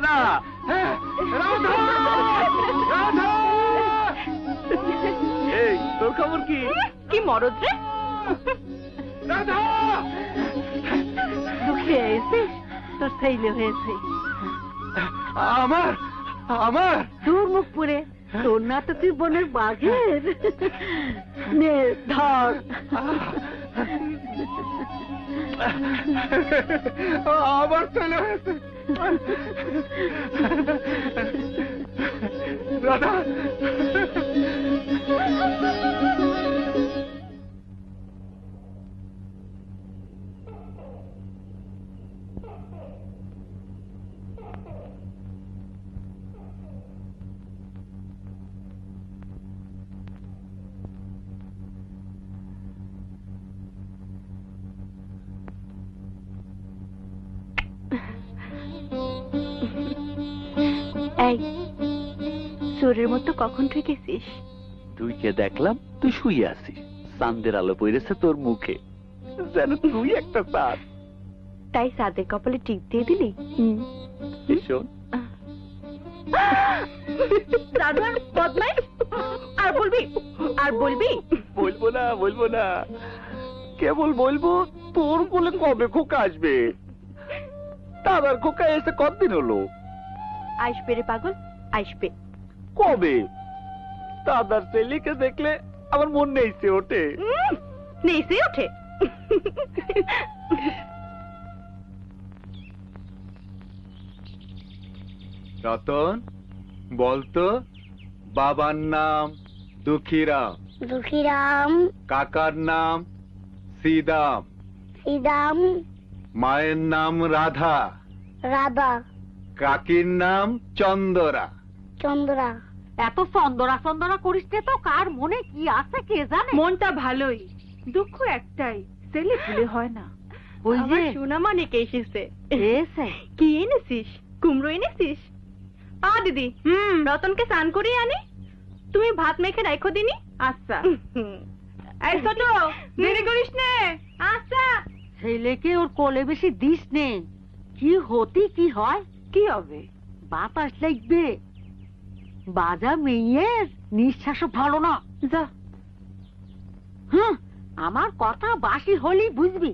না। রাধা, রাধা, এই তোর খবর কি? কি মরদ রে? রাধা, দুঃখে এসেছিস? তোর ছেলে হয়েছে। আমার আমার তোর মুখ পুরে, তোর না তো তুই বোনের বাঘের। নে ধর। আমার ছেলে হয়েছে। রাধা, এই চোরের মতো কখন ঠেকেছিস? তুই কে দেখলাম তুই শুয়ে আছিস, চাঁদের আলো পড়েছে তোর মুখে, যেন তুই একটা চাঁদ। তাই সাদের কপালে টিপ দিয়ে দিলি? শোন, আর বলবি? আর বলবি? বলবো না, বলবো না, কেবল বলবো তোর বলে কবে খোকা আসবে? দাদার খোকা এসে কতদিন হলো? আসবে রে পাগল, আসবে। কবে? দাদার ছেলেকে দেখলে আমার মন নেইছে ওঠে। নেইছে ওঠে। রতন, বলতো বাবার নাম দুঃখীরাম, দুঃখীরাম। কাকার নাম শ্রীদাম, শ্রীদাম। মায়ের নাম রাধা, রাধা। কাকির নাম চন্দরা। চন্দ্রা। এত চন্দরা চন্দরা করিস তো, কার মনে কি আছে কে জানে? মনটা ভালোই, দুঃখ একটাই, ছেলে পুলে হয় না। ওই যে সোনা মানিক এসেছে। কি এনেছিস? কুমড়ো এনেছিস? দিদি, রতনকে স্নান করিয়ে আনি, তুমি ভাত মেখে রাখো দিনি। আচ্ছা। এই ছোট, দেরি করিস নে। আচ্ছা। ছেলেকে ওর কোলে বেশি দিস নে, কি হতি কি হয়? কি হবে? বাতাস লাগবে, বাজা মেয়ের নিঃশ্বাসও ভালো না। যা। আমার কথা বাসি হলি বুঝবি।